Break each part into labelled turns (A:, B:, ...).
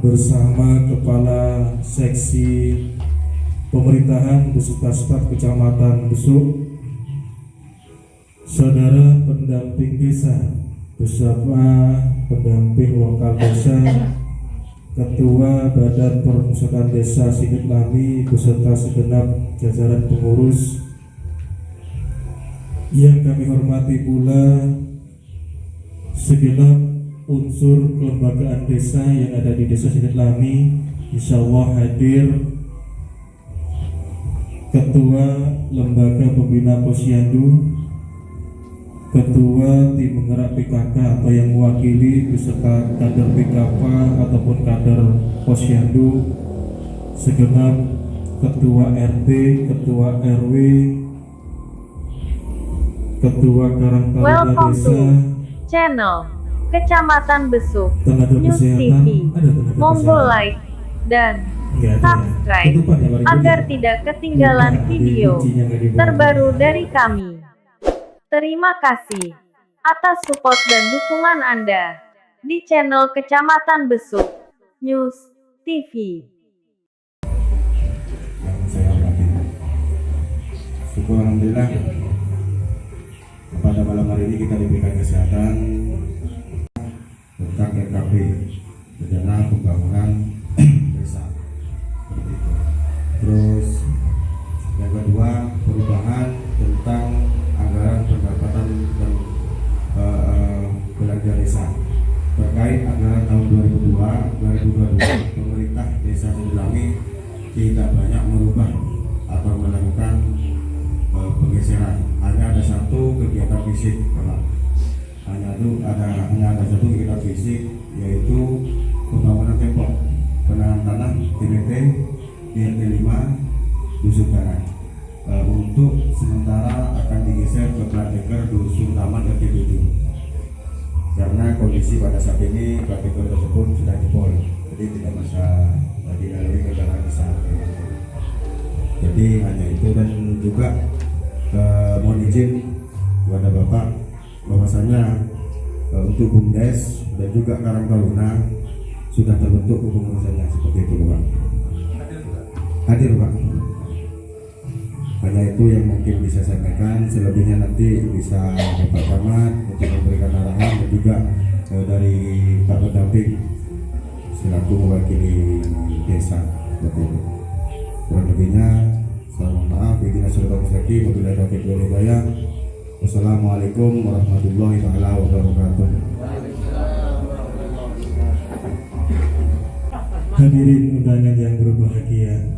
A: bersama Kepala Seksi Pemerintahan beserta staf Kecamatan Besuk, saudara pendamping desa beserta pendamping lokal desa, Ketua Badan Permusuhan Desa Sidit Lami beserta segenap jajaran pengurus yang kami hormati pula segenap unsur kelembagaan desa yang ada di Desa Sidit Lami. Insya Allah hadir Ketua Lembaga Pembina Posyandu, Ketua Tim Penggerak PKK atau yang mewakili beserta kader PKK ataupun kader Posyandu, segenap Ketua RT, Ketua RW, Ketua Karang Taruna Desa,
B: channel Kecamatan Besuk,
A: tenaga
B: News
A: kesehatan,
B: TV,
A: ada tenaga
B: monggo
A: kesehatan.
B: like dan
A: Nggak ada.
B: subscribe
A: Tutupan ya, Pak Ibu,
B: agar
A: ya?
B: tidak ketinggalan
A: Nggak ada,
B: video
A: kuncinya nggak dibawa.
B: terbaru dari kami. Terima kasih atas support dan dukungan Anda di channel Kecamatan Besuk, News TV.
C: Yang saya hormati, syukur alhamdulillah pada malam hari ini kita diberikan kesehatan tentang RKP, rencana pembangunan desa, seperti itu. Terus yang kedua, perubahan tentang anggaran pendapatan dan belanja desa terkait anggaran tahun 2022 pemerintah Desa Sidit Lami tidak banyak merubah atau melakukan penggeseran. Hanya ada satu kegiatan fisik, Pak. Hanya ada satu kegiatan fisik, yaitu pembangunan tembok penahan tanah TBT di RT 5 Dusun Karan. Untuk sementara akan digeser ke plat deker Dusun Taman RT 7 karena kondisi pada saat ini plat deker tersebut sudah jebol, jadi tidak bisa dilalui kendaraan besar. Jadi hanya itu, dan juga mohon izin kepada Bapak bahwasanya untuk BUMDes dan juga Karang Taruna sudah terbentuk kepengurusannya, seperti itu Pak. Hadir Pak. Hanya itu yang mungkin bisa saya sampaikan, selebihnya nanti bisa Bapak Camat untuk memberikan arahan, dan juga dari Pak Pendamping selaku mewakili desa, seperti itu. Kurang lebihnya saya mohon maaf. Wassalamualaikum warahmatullahi wabarakatuh.
A: Hadirin undangan yang berbahagia,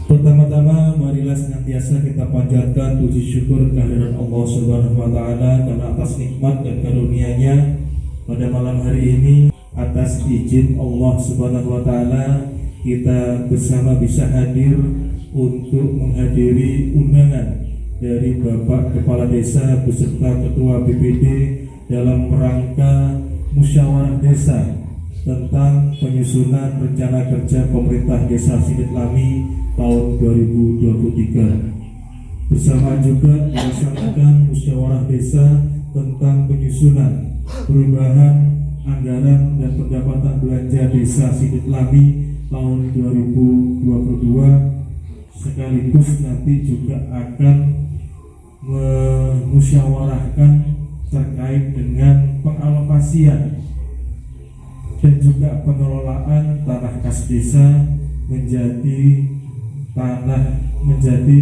A: pertama-tama marilah senantiasa kita panjatkan puji syukur kehadiran Allah Subhanahu wa taala karena atas nikmat dan karunia-Nya pada malam hari ini. Atas izin Allah Subhanahu wa taala kita bersama bisa hadir untuk menghadiri undangan dari Bapak Kepala Desa beserta Ketua BPD dalam rangka musyawarah desa tentang penyusunan rencana kerja pemerintah Desa Sidit Lami tahun 2023. Bersama juga dilaksanakan musyawarah desa tentang penyusunan perubahan anggaran dan pendapatan belanja Desa Sidit Lami tahun 2022, sekaligus nanti juga akan memusyawarahkan terkait dengan pengalokasian dan juga pengelolaan tanah kas desa menjadi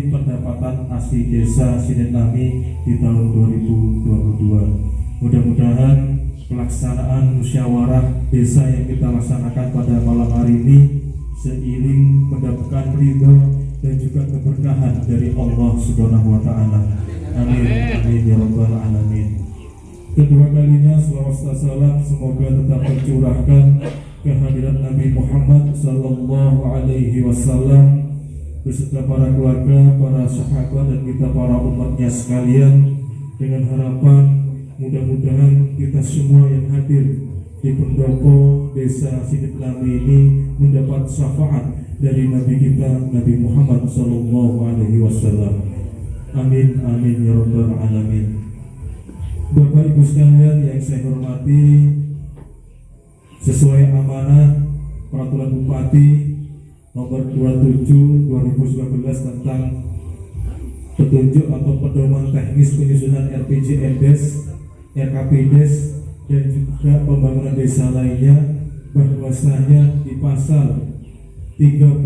A: pendapatan asli Desa Sidit Lami di tahun 2022. Mudah-mudahan pelaksanaan musyawarah desa yang kita laksanakan pada malam hari ini seiring mendapatkan ridho dan juga keberkahan dari Allah Subhanahu wa taala. Amin amin ya rabbal alamin. Kedua kalinya selawat salam semoga tetap tercurahkan kehadiran Nabi Muhammad sallallahu alaihi wasallam beserta para keluarga, para sahabat dan kita para umatnya sekalian, dengan harapan mudah-mudahan kita semua yang hadir di pendopo Desa Sidit Lami ini mendapat syafaat dari Nabi kita Nabi Muhammad sallallahu alaihi wasallam. Amin amin ya rabbal alamin. Bapak Ibu sekalian yang saya hormati, sesuai amanah Peraturan Bupati nomor 27 2019 tentang petunjuk atau pedoman teknis penyusunan RPJMDes, RKPDes, dan juga pembangunan desa lainnya, bahwasanya di pasal 31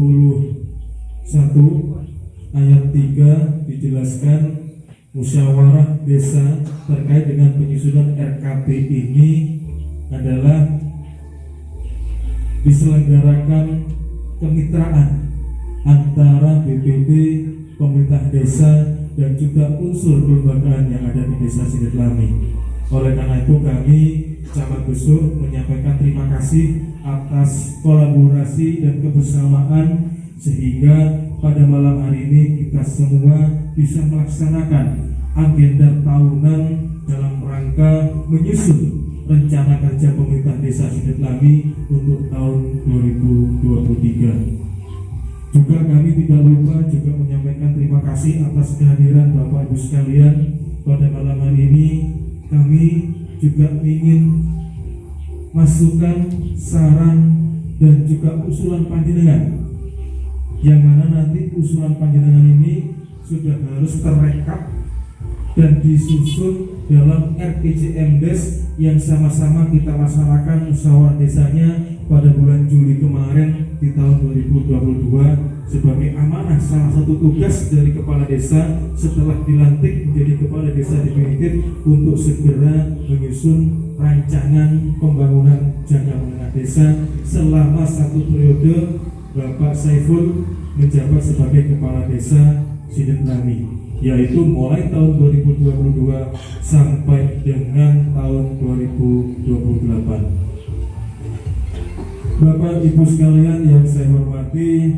A: ayat 3 dijelaskan musyawarah desa terkait dengan penyusunan RKP ini adalah diselenggarakan kemitraan antara BPD, pemerintah desa, dan juga unsur kelembagaan yang ada di Desa Sidetlami. Oleh karena itu kami Camat Besuk menyampaikan terima kasih atas kolaborasi dan kebersamaan sehingga pada malam hari ini kita semua bisa melaksanakan agenda tahunan dalam rangka menyusun rencana kerja pemerintah Desa Sidetlami untuk tahun 2023. Juga kami tidak lupa juga menyampaikan terima kasih atas kehadiran Bapak Ibu sekalian pada malam hari ini. Kami juga ingin masukan, saran, dan juga usulan panjenengan, yang mana nanti usulan panjenengan ini sudah harus terrekap dan disusun dalam RPJMDes yang sama-sama kita laksanakan musyawarah desanya pada bulan Juli kemarin di tahun 2022 sebagai amanah salah satu tugas dari kepala desa setelah dilantik menjadi kepala desa definitif untuk segera menyusun rancangan pembangunan jangka menengah desa selama satu periode Bapak Saiful menjabat sebagai kepala desa Sidetlami, yaitu mulai tahun 2022 sampai dengan tahun 2028. Bapak Ibu sekalian yang saya hormati,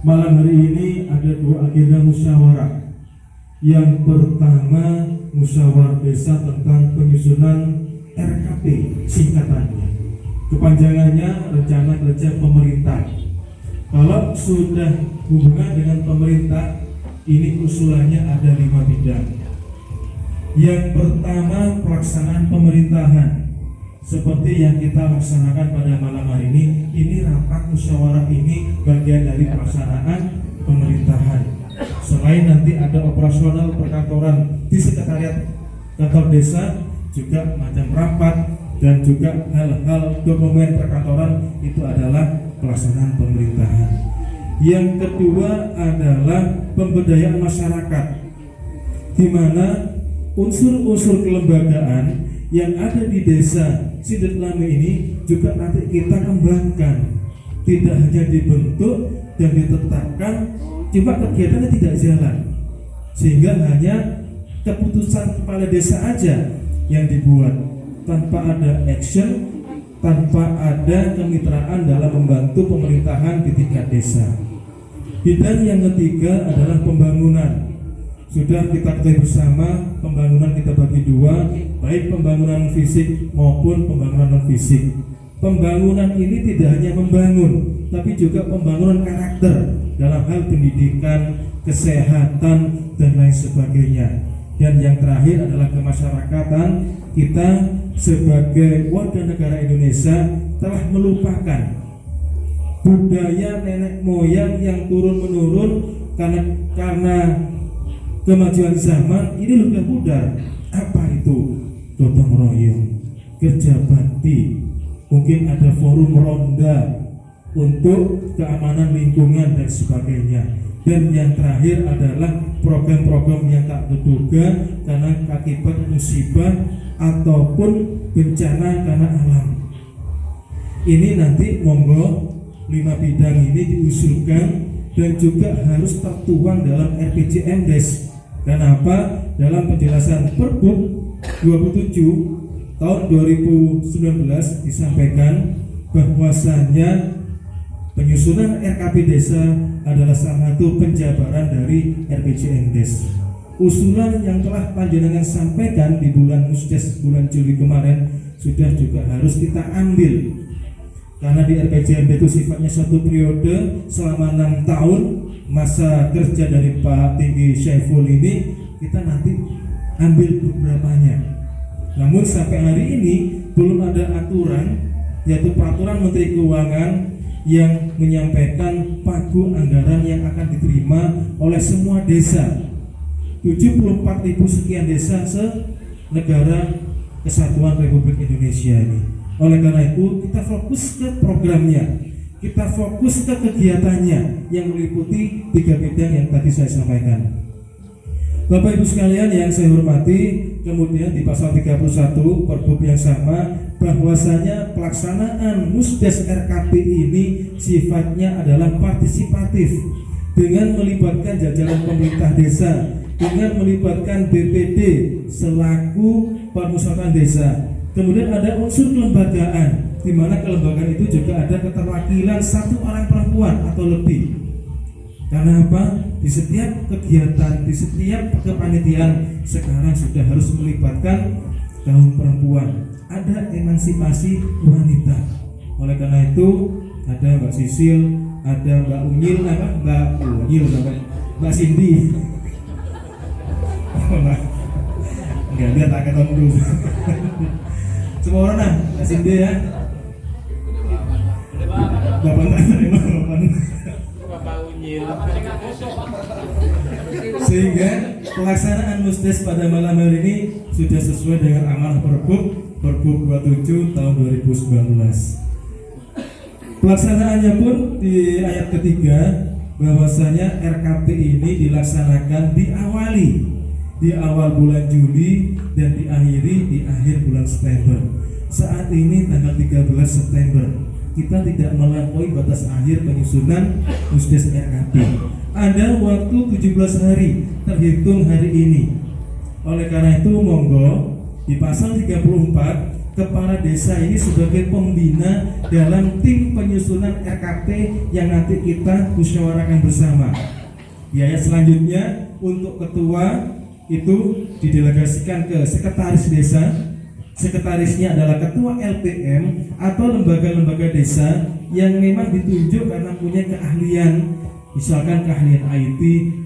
A: malam hari ini ada dua agenda musyawarah. Yang pertama, musyawarah desa tentang penyusunan RKP, singkatannya. Kepanjangannya rencana kerja pemerintah. Kalau sudah hubungan dengan pemerintah, ini usulannya ada 5 bidang. Yang pertama, pelaksanaan pemerintahan. Seperti yang kita laksanakan pada malam hari ini rapat musyawarah ini bagian dari pelaksanaan pemerintahan. Selain nanti ada operasional perkantoran di sekretariat kantor desa, juga macam rapat dan juga hal-hal dokumen perkantoran itu adalah pelaksanaan pemerintahan. Yang kedua adalah pemberdayaan masyarakat, di mana unsur-unsur kelembagaan yang ada di desa Sidetlami ini juga nanti kita kembangkan, tidak hanya dibentuk dan ditetapkan, cuma kegiatannya tidak jalan, sehingga hanya keputusan kepala desa aja yang dibuat tanpa ada action, tanpa ada kemitraan dalam membantu pemerintahan di tingkat desa. Bidang yang ketiga adalah pembangunan. Sudah kita ketahui bersama, pembangunan kita bagi dua, baik pembangunan fisik maupun pembangunan non fisik. Pembangunan ini tidak hanya membangun, tapi juga pembangunan karakter dalam hal pendidikan, kesehatan, dan lain sebagainya. Dan yang terakhir adalah kemasyarakatan. Kita sebagai warga negara Indonesia telah melupakan budaya nenek moyang yang turun menurun karena kemajuan zaman ini sudah pudar. Apa itu? Gotong royong, kerja bakti, mungkin ada forum ronda untuk keamanan lingkungan dan sebagainya. Dan yang terakhir adalah program-program yang tak terduga karena akibat musibah ataupun bencana karena alam. Ini nanti monggo 5 bidang ini diusulkan dan juga harus tertuang dalam RPJMDes. Kenapa? Dalam penjelasan Perbup 27 tahun 2019 disampaikan bahwasanya penyusunan RKP desa adalah salah satu penjabaran dari RPJMDes. Usulan yang telah panjenengan sampaikan di bulan Musdes bulan Juli kemarin sudah juga harus kita ambil, karena di RPJMD itu sifatnya satu periode selama 6 tahun masa kerja dari Pak Tinggi Syaiful ini, kita nanti ambil beberapanya. Namun sampai hari ini belum ada aturan yaitu Peraturan Menteri Keuangan yang menyampaikan pagu anggaran yang akan diterima oleh semua desa, 74.000 sekian desa se-negara Kesatuan Republik Indonesia ini. Oleh karena itu kita fokus ke programnya, kita fokus ke kegiatannya yang meliputi 3 bidang yang tadi saya sampaikan. Bapak Ibu sekalian yang saya hormati, kemudian di pasal 31 Pergub yang sama bahwasanya pelaksanaan Musdes RKP ini sifatnya adalah partisipatif dengan melibatkan jajaran pemerintah desa, dengan melibatkan BPD selaku permusyawaratan desa. Kemudian ada unsur kelembagaan, di mana kelembagaan itu juga ada keterwakilan 1 orang perempuan atau lebih. Karena apa? Di setiap kegiatan, di setiap kepanitiaan sekarang sudah harus melibatkan kaum perempuan. Ada emansipasi wanita. Oleh karena itu ada Mbak Sisil, ada Mbak Unyil, Mbak Cindy. Enggak, dia tak ketemu dulu. Semua orang nah, Mbak Cindy ya. Bapak tak terima Bapak Unyil. Sehingga pelaksanaan Musdes pada malam hari ini sudah sesuai dengan amanah Pergub 27 tahun 2019. Pelaksanaannya pun di ayat ketiga bahwasanya RKP ini dilaksanakan di awal bulan Juli dan diakhiri di akhir bulan September. Saat ini tanggal 13 September. Kita tidak melampaui batas akhir penyusunan Musdes RKP. Ada waktu 17 hari terhitung hari ini. Oleh karena itu monggo di pasal 34 kepala desa ini sebagai pembina dalam tim penyusunan RKP yang nanti kita musyawarahkan bersama. Di ayat selanjutnya untuk ketua itu didelegasikan ke sekretaris desa. Sekretarisnya adalah ketua LPM atau lembaga-lembaga desa yang memang ditunjuk karena punya keahlian, misalkan keahlian IT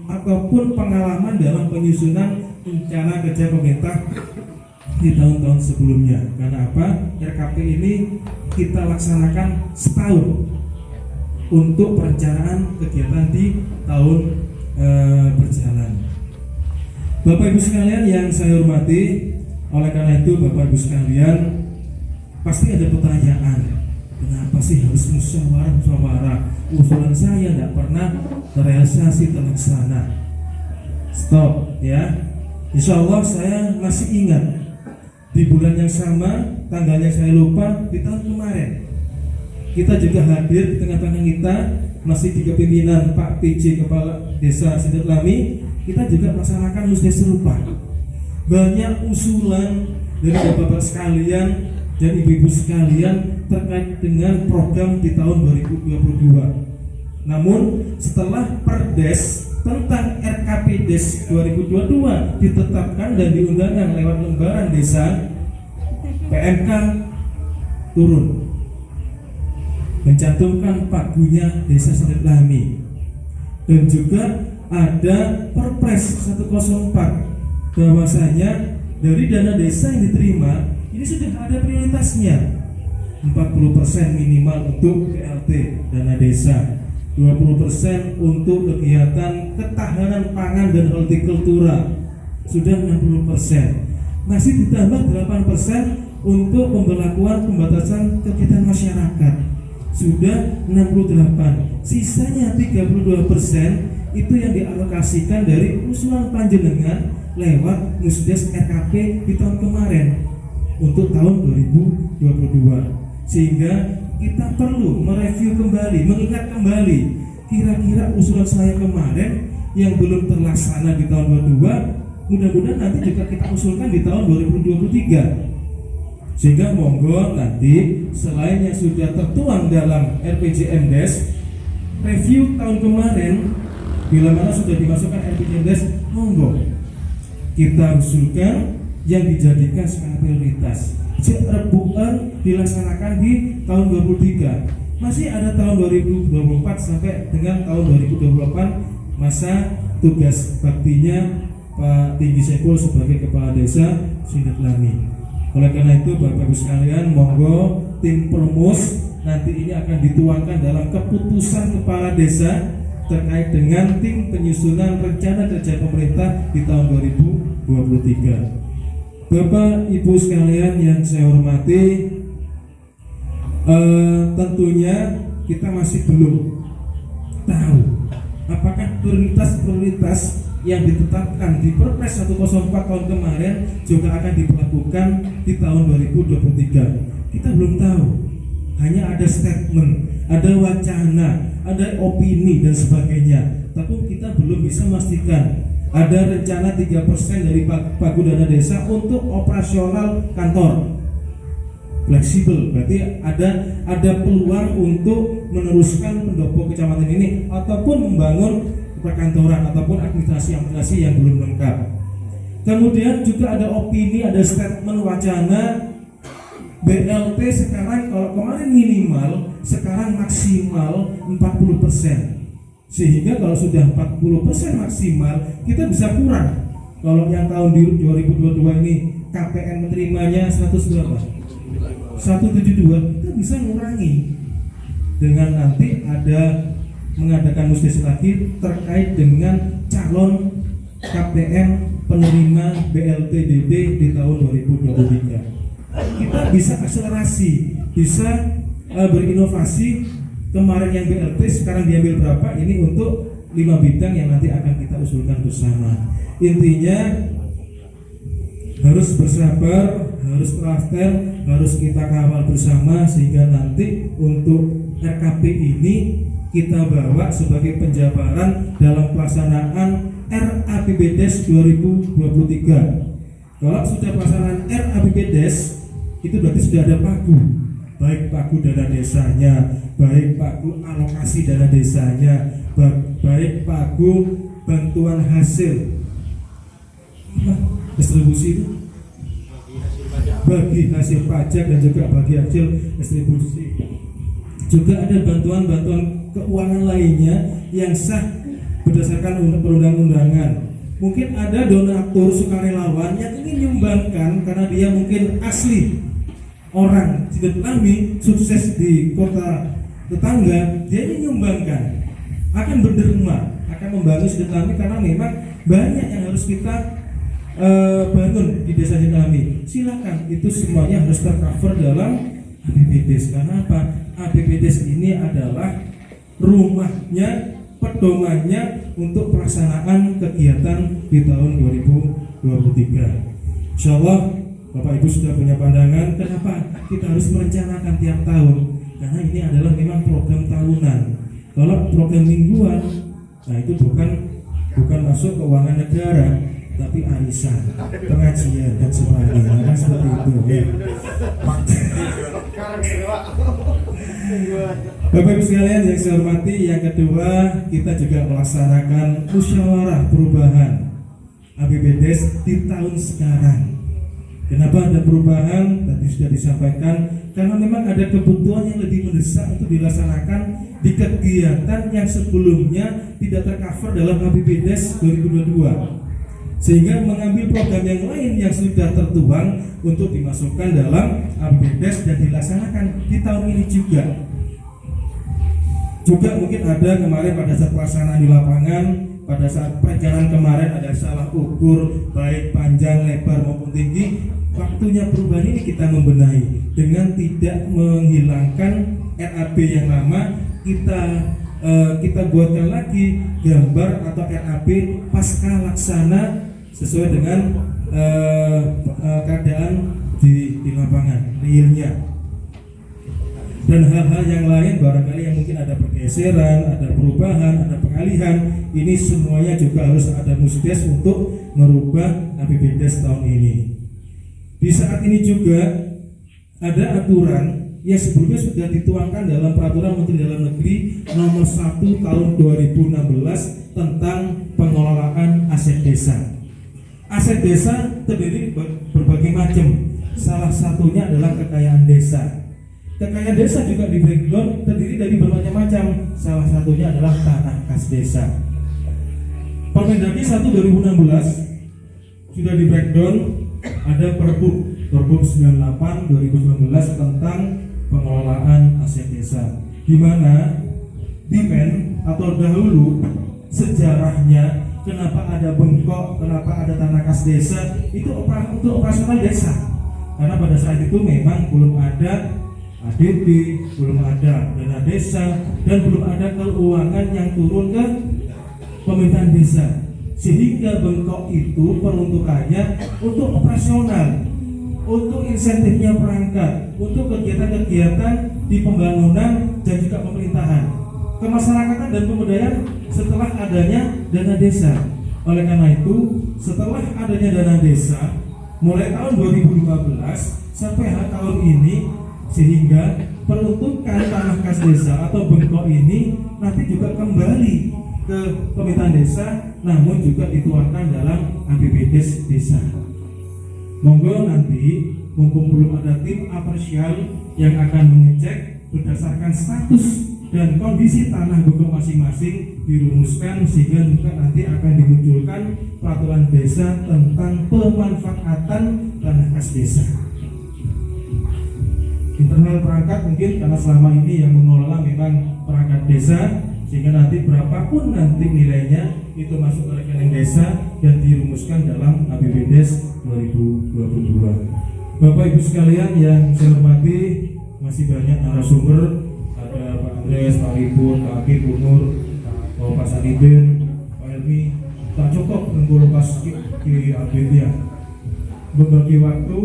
A: ataupun pengalaman dalam penyusunan rencana kerja pemerintah di tahun-tahun sebelumnya. Karena apa? RKP ini kita laksanakan setahun untuk perencanaan kegiatan di tahun berjalan. Bapak Ibu sekalian yang saya hormati, oleh karena itu Bapak Ibu sekalian pasti ada pertanyaan, kenapa sih harus musyawarah? Usulan saya tidak pernah terrealisasi terlaksana. Stop ya. Insya Allah saya masih ingat di bulan yang sama, tanggalnya saya lupa, di tahun kemarin kita juga hadir di tengah-tengah kita, masih di kepimpinan Pak PJ Kepala Desa Sindetlami, kita juga melaksanakan musdes serupa. Banyak usulan dari bapak-bapak sekalian dan ibu-ibu sekalian terkait dengan program di tahun 2022. Namun setelah Perdes tentang RKP Des 2022 ditetapkan dan diundangkan lewat lembaran desa, PMK turun mencantumkan pagunya Desa Sindetlami, dan juga ada Perpres 104 bahwasanya dari dana desa yang diterima ini sudah ada prioritasnya, 40% minimal untuk PLT dana desa, 20% untuk kegiatan ketahanan pangan dan hortikultura, sudah 60%, masih ditambah 8% untuk pemberlakuan pembatasan kegiatan masyarakat, sudah 68%, sisanya 32% itu yang dialokasikan dari usulan panjenengan lewat Musdes RKP di tahun kemarin untuk tahun 2022. Sehingga kita perlu mereview kembali, mengingat kembali kira-kira usulan saya kemarin yang belum terlaksana di tahun 2022, mudah-mudahan nanti juga kita usulkan di tahun 2023. Sehingga monggo nanti selain yang sudah tertuang dalam RPJMdes, review tahun kemarin bila mana sudah dimasukkan RPJMdes, monggo kita usulkan yang dijadikan skala prioritas. Rebukan dilaksanakan di tahun 2023. Masih ada tahun 2024 sampai dengan tahun 2028 masa tugas baktinya Pak Tinggi Sekul sebagai Kepala Desa Sindetlami. Oleh karena itu Bapak Ibu sekalian, monggo tim Promos nanti ini akan dituangkan dalam keputusan kepala desa terkait dengan tim penyusunan rencana kerja pemerintah di tahun 2023. Bapak Ibu sekalian yang saya hormati, tentunya kita masih belum tahu apakah prioritas yang ditetapkan di Perpres 104 tahun kemarin juga akan diberlakukan di tahun 2023. Kita belum tahu. Hanya ada statement, ada wacana, ada opini dan sebagainya. Tapi kita belum bisa memastikan. Ada rencana 3% dari pagu dana desa untuk operasional kantor. Fleksibel, berarti ada peluang untuk meneruskan pendopo kecamatan ini ataupun membangun perkantoran ataupun administrasi yang belum lengkap. Kemudian juga ada opini, ada statement wacana BLT sekarang kalau kemarin minimal, sekarang maksimal 40%. Sehingga kalau sudah 40% maksimal, kita bisa kurang. Kalau yang tahun 2022 ini KPN menerimanya 100 berapa? 172, kita bisa ngurangi dengan nanti ada mengadakan musdes lagi terkait dengan calon KPN penerima BLTDD di tahun 2023. Kita bisa akselerasi, bisa berinovasi. Kemarin yang BLT sekarang diambil berapa, ini untuk 5 bidang yang nanti akan kita usulkan bersama. Intinya harus bersabar, harus telaten, harus kita kawal bersama sehingga nanti untuk RKP ini kita bawa sebagai penjabaran dalam pelaksanaan RAPBDes 2023. Kalau sudah pelaksanaan RAPBDes itu berarti sudah ada pagu, baik pagu dana desanya, baik pagu alokasi dana desanya, baik pagu bantuan hasil distribusi itu bagi hasil pajak dan juga bagi hasil distribusi. Juga ada bantuan-bantuan keuangan lainnya yang sah berdasarkan perundang-undangan. Mungkin ada donatur sukarelawan yang ingin menyumbangkan karena dia mungkin asli orang Sidoarjo, sukses di kota tetangga, dia ingin menyumbangkan, akan berderma, akan membangun Sidoarjo karena memang banyak yang harus kita bangun di desa Sidoarjo. Silakan, itu semuanya harus tercover dalam APBDes. Karena apa? APBDes ini adalah rumahnya, pedomannya untuk pelaksanaan kegiatan di tahun 2023. Insyaallah Bapak Ibu sudah punya pandangan kenapa kita harus merencanakan tiap tahun, karena ini adalah memang program tahunan. Kalau program mingguan, nah itu bukan masuk keuangan negara, tapi arisan, pengajian dan sebagainya, kan seperti itu ya. Bapak Ibu sekalian yang saya hormati, yang kedua kita juga melaksanakan musyawarah perubahan APBDes di tahun sekarang. Kenapa ada perubahan? Tadi sudah disampaikan, karena memang ada kebutuhan yang lebih mendesak untuk dilaksanakan di kegiatan yang sebelumnya tidak tercover dalam APBDes 2022, sehingga mengambil program yang lain yang sudah tertuang untuk dimasukkan dalam APBDes dan dilaksanakan di tahun ini juga. Juga mungkin ada kemarin pada saat pelaksanaan di lapangan, pada saat perencanaan kemarin ada salah ukur baik panjang, lebar maupun tinggi. Waktunya perubahan ini kita membenahi dengan tidak menghilangkan RAB yang lama. Kita buatkan lagi gambar atau RAB pasca laksana sesuai dengan keadaan di lapangan realnya. Dan hal-hal yang lain barangkali yang mungkin ada pergeseran, ada perubahan, ada pengalihan, ini semuanya juga harus ada musdes untuk merubah APBDes tahun ini. Di saat ini juga ada aturan yang sebelumnya sudah dituangkan dalam Peraturan Menteri Dalam Negeri Nomor 1 Tahun 2016 tentang pengelolaan aset desa. Aset desa terdiri berbagai macam. Salah satunya adalah kekayaan desa. Kekayaan desa juga di breakdown terdiri dari berbagai macam. Salah satunya adalah tanah kas desa. Permendagri 1 2016 sudah di breakdown, ada Perbup 98 2019 tentang pengelolaan aset desa, di mana Dimen atau dahulu sejarahnya kenapa ada bengkok, kenapa ada tanah kas desa itu untuk operasional desa, karena pada saat itu memang belum ada ADB, belum ada dana desa, dan belum ada keuangan yang turun ke pemerintahan desa, sehingga bengkok itu peruntukannya untuk operasional, untuk insentifnya perangkat, untuk kegiatan-kegiatan di pembangunan dan juga pemerintahan, kemasyarakatan dan pemberdayaan setelah adanya dana desa. Oleh karena itu, setelah adanya dana desa mulai tahun 2015 sampai tahun ini, sehingga peruntukan tanah kas desa atau bengkok ini nanti juga kembali ke pemerintahan desa, namun juga dituangkan dalam APBDes desa. Monggo nanti mumpung belum ada tim aparsial yang akan mengecek berdasarkan status dan kondisi tanah bengkok masing-masing dirumuskan, sehingga juga nanti akan dimunculkan peraturan desa tentang pemanfaatan tanah kas desa. Internal perangkat mungkin karena selama ini yang mengelola memang perangkat desa, sehingga nanti berapapun nanti nilainya itu masuk ke rekening desa dan dirumuskan dalam APBDes 2022. Bapak Ibu sekalian yang saya hormati, masih banyak narasumber, ada Pak Andres, Pak Ribun, Pak Akib, Bu Nur, Pak Sanidin, Pak Elmi, tak cukup nunggu pas di update ya. Membagi waktu,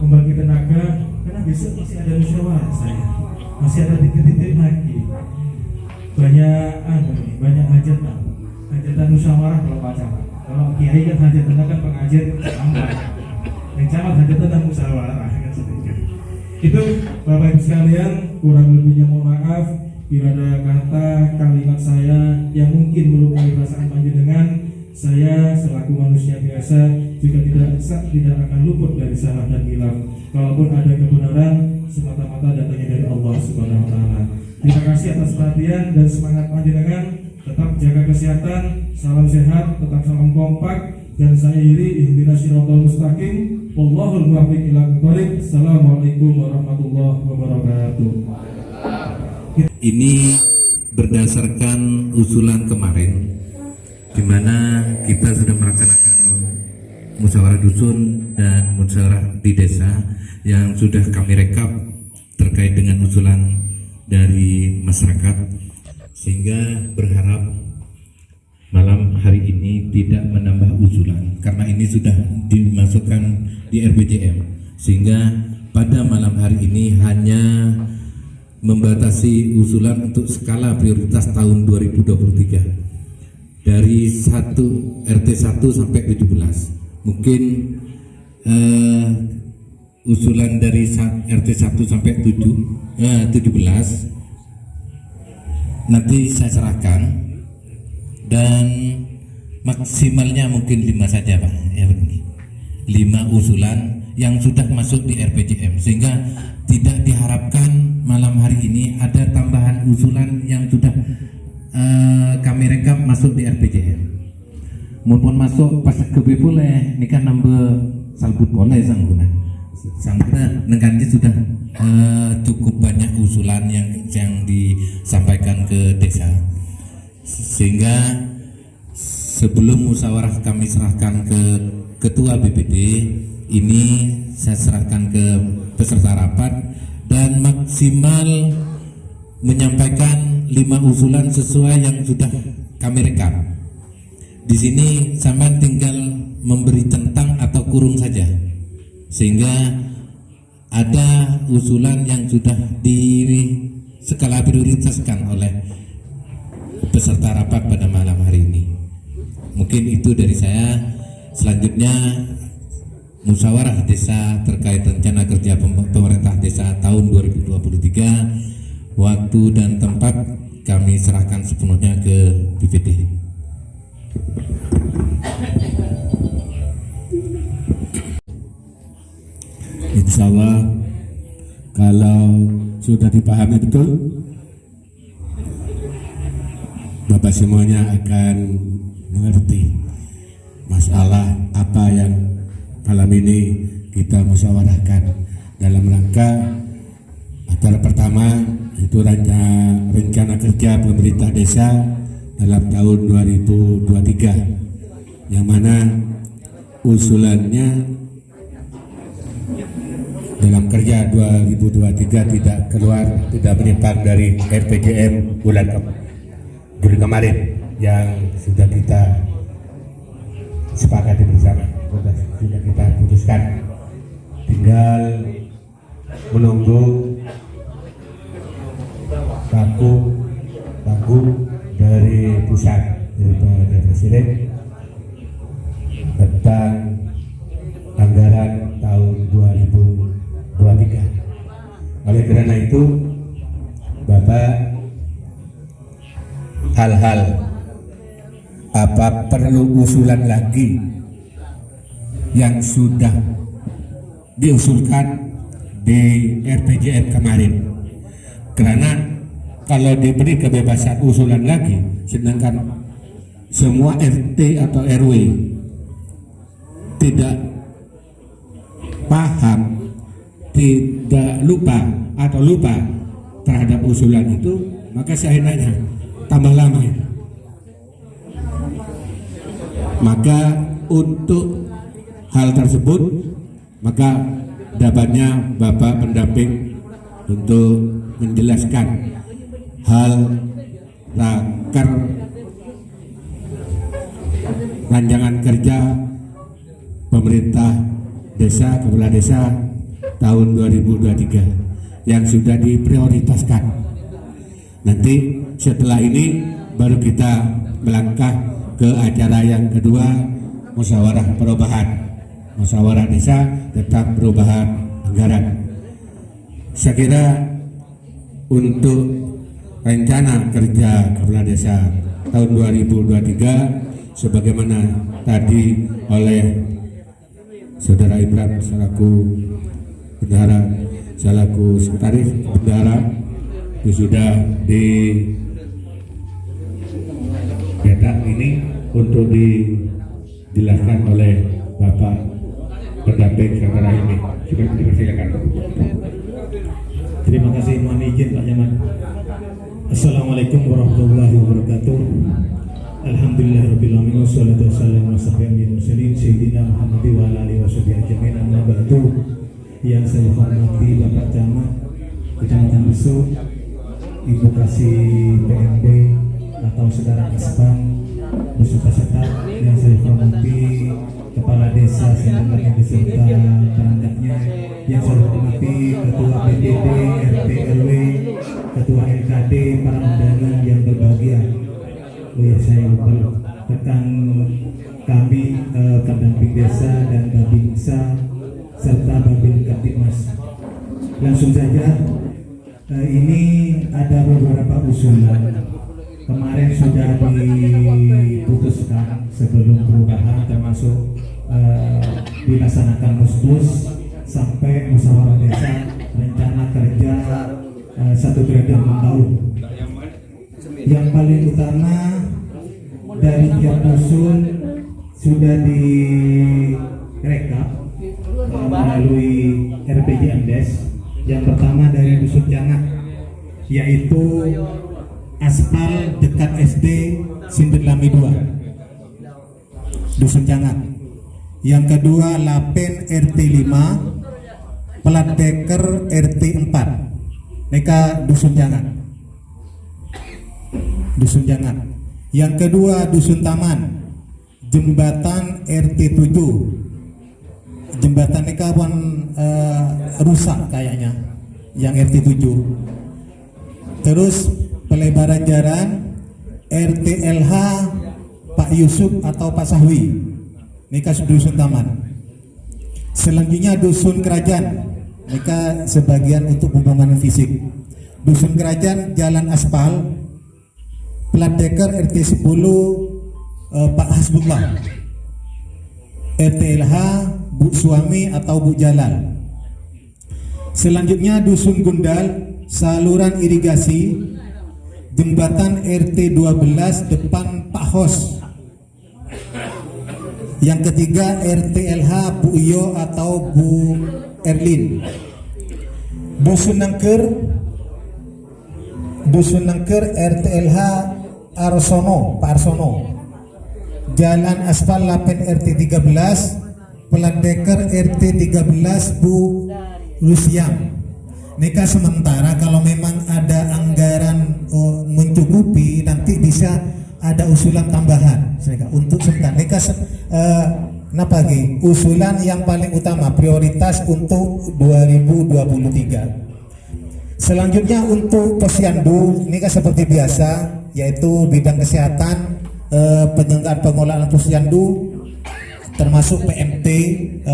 A: membagi tenaga, karena besok masih ada musyawarah saya, masih ada titik-titik lagi. Banyak hajatan musyawarah kalau pacaran. Kalau kiai kan hajatannya kan pengajian tambah. Yang camat hajatan dan musyawarah kan sedikit. Itu Bapak Ibu sekalian, kurang lebihnya mohon maaf bila ada kata kalimat saya yang mungkin melukai perasaan panjenengan. Saya selaku manusia biasa juga tidak akan luput dari salah dan hilaf. Kalaupun ada kebenaran, semata-mata datangnya dari Allah Subhanahu wa taala. Terima kasih atas perhatian dan semangat panjenengan. Tetap jaga kesehatan, salam sehat, tetap salam kompak, dan saya iri ihdinas siratal mustaqim. Wallahul muwaffiq ila aqwamit. Assalamualaikum warahmatullahi wabarakatuh.
D: Ini berdasarkan usulan kemarin, di mana kita sudah melaksanakan musyawarah dusun dan musyawarah di desa yang sudah kami rekap terkait dengan usulan dari masyarakat, sehingga berharap malam hari ini tidak menambah usulan karena ini sudah dimasukkan di RPJM, sehingga pada malam hari ini hanya membatasi usulan untuk skala prioritas tahun 2023 dari 1 RT 1 sampai 17. Mungkin usulan dari RT 1 sampai 17 nanti saya serahkan, dan maksimalnya mungkin 5 saja Pak ya, 5 usulan yang sudah masuk di RPJM, sehingga tidak diharapkan malam hari ini ada tambahan usulan yang sudah kami rekap masuk di RPJM. Mumpun masuk pas kebi boleh nikah nambah salbut boleh sangguna nengkanji sudah cukup banyak usulan yang disampaikan ke desa, sehingga sebelum musyawarah kami serahkan ke ketua BPD ini, saya serahkan ke peserta rapat dan maksimal menyampaikan 5 usulan sesuai yang sudah kami rekap. Di sini sampean tinggal memberi centang atau kurung saja, sehingga ada usulan yang sudah di skala prioritaskan oleh peserta rapat pada malam hari ini. Mungkin itu dari saya. Selanjutnya musyawarah desa terkait rencana kerja pemerintah desa tahun 2023, waktu dan tempat kami serahkan sepenuhnya ke BPD.
E: Insya Allah kalau sudah dipahami betul, Bapak semuanya akan mengerti masalah apa yang malam ini kita musyawarahkan dalam rangka Acara pertama itu rencana kerja pemerintah desa dalam tahun 2023, yang mana usulannya dalam kerja 2023 tidak menyimpang dari RPJM bulan Juli kemarin yang sudah kita sepakati bersama, sudah kita putuskan. Tinggal menunggu baku dari pusat, dari Presiden tentang anggaran tahun 2023. Oleh karena itu, Bapak, hal-hal apa perlu usulan lagi yang sudah diusulkan di RPJM kemarin? Karena kalau diberi kebebasan usulan lagi, sedangkan semua RT atau RW tidak paham, tidak lupa terhadap usulan itu, maka saya nanya, tambah lama itu. Maka untuk hal tersebut, maka dapatnya Bapak pendamping untuk menjelaskan hal raker rancangan kerja pemerintah desa, kepala desa tahun 2023 yang sudah diprioritaskan. Nanti setelah ini baru kita melangkah ke acara yang kedua, musyawarah perubahan, musyawarah desa tentang perubahan anggaran. Saya kira untuk rencana kerja kepala desa tahun 2023 sebagaimana tadi oleh Saudara Ibram selaku bendahara, selaku sekretaris bendahara, itu sudah dicetak ini untuk dijelaskan oleh Bapak pendamping sementara ini. Dipersilakan.
A: Terima kasih, mohon izin Pak Nyaman. Assalamualaikum warahmatullahi wabarakatuh. Alhamdulillahirabbil alamin wassalatu wassalamu ala asyrofil mursalin sayyidina Muhammad wa ala alihi washabihi ajmain. Amma ba'du. Yang saya hormati Bapak Camat Kecamatan Besuk, Ibu Kasih PMD atau Saudara Aspang beserta staf, yang saya hormati Kepala Desa semuanya beserta perangkatnya, yang saya hormati Ketua PDD, RT RW, Ketua LKD, para undangan yang berbahagia. Saya lupa rekan kami pendamping desa dan Babinsa serta Babin Kaptibmas. Langsung saja, ini ada beberapa usulan. Kemarin sudah diputuskan sebelum perubahan, termasuk dilaksanakan musbus sampai musyawarah desa rencana kerja 1 periode 6 tahun. Yang paling utama dari tiap dusun sudah direkap melalui RPJMdes. Yang pertama dari dusun Jangat, yaitu aspal dekat SD Sinderlami 2, dusun Jangat. Yang kedua Lapen RT 5, Plat Deker RT 4, mereka dusun Jangat. Dusun Jangat. Yang kedua dusun Taman, jembatan RT 7, jembatan mereka pun rusak kayaknya, yang RT 7. Terus pelebaran jalan RT LH Pak Yusuf atau Pak Sahwi, mereka dusun Taman. Selanjutnya dusun Kerajaan, mereka sebagian untuk pembangunan fisik. Dusun Kerajaan jalan aspal, Plat Deker RT 10 Pak Hasbullah, RT LH Bu Suami atau Bu Jalal. Selanjutnya dusun Gundal, saluran irigasi, jembatan RT 12 depan Pak Hos. Yang ketiga RT LH Bu Iyo atau Bu Erlin.
F: Dusun Nengker RTLH Arsono, Pak Arsono. Jalan Aspal Lapen RT 13, Plat Deker RT 13 Bu Lusiang. Nika sementara kalau memang ada anggaran mencukupi, nanti bisa ada usulan tambahan untuk sebentar. Nika usulan yang paling utama prioritas untuk 2023. Selanjutnya untuk Posyandu, ini kan seperti biasa, yaitu bidang kesehatan, penyelenggaraan pengelolaan Posyandu, termasuk PMT,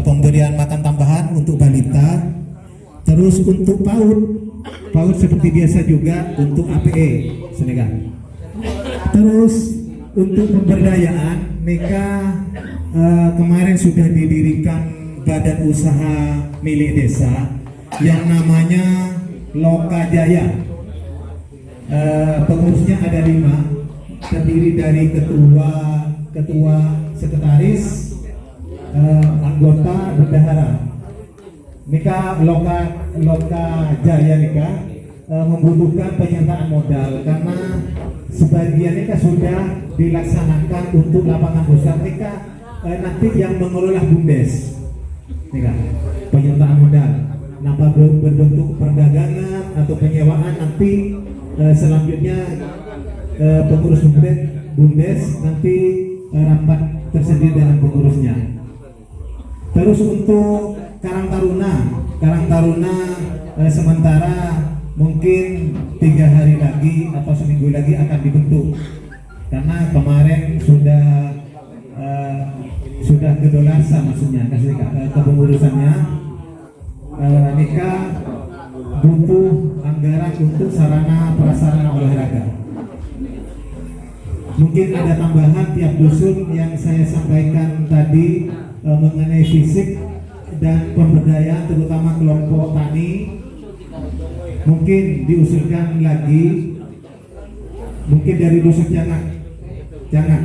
F: pemberian makan tambahan untuk balita. Terus untuk PAUD seperti biasa juga untuk APE, Senegal. Terus untuk pemberdayaan, Meka kemarin sudah didirikan badan usaha milik desa yang namanya Loka Jaya. Pengurusnya ada 5, terdiri dari ketua, sekretaris, anggota, bendahara. Nika Loka Jaya nika membutuhkan penyertaan modal karena sebagian nika sudah dilaksanakan untuk lapangan usaha. Nika nanti yang mengelola BUMDes, nika penyertaan modal. Nampak berbentuk perdagangan atau penyewaan, nanti selanjutnya pengurus BUMDes nanti rapat tersendiri dengan pengurusnya. Terus untuk Karang Taruna sementara mungkin 3 hari lagi atau seminggu lagi akan dibentuk karena kemarin sudah kedolasa maksudnya kepengurusannya. Nika butuh anggaran untuk sarana prasarana olahraga. Mungkin ada tambahan tiap dusun yang saya sampaikan tadi mengenai fisik dan pemberdayaan terutama kelompok tani. Mungkin diusulkan lagi, mungkin dari dusun Jangan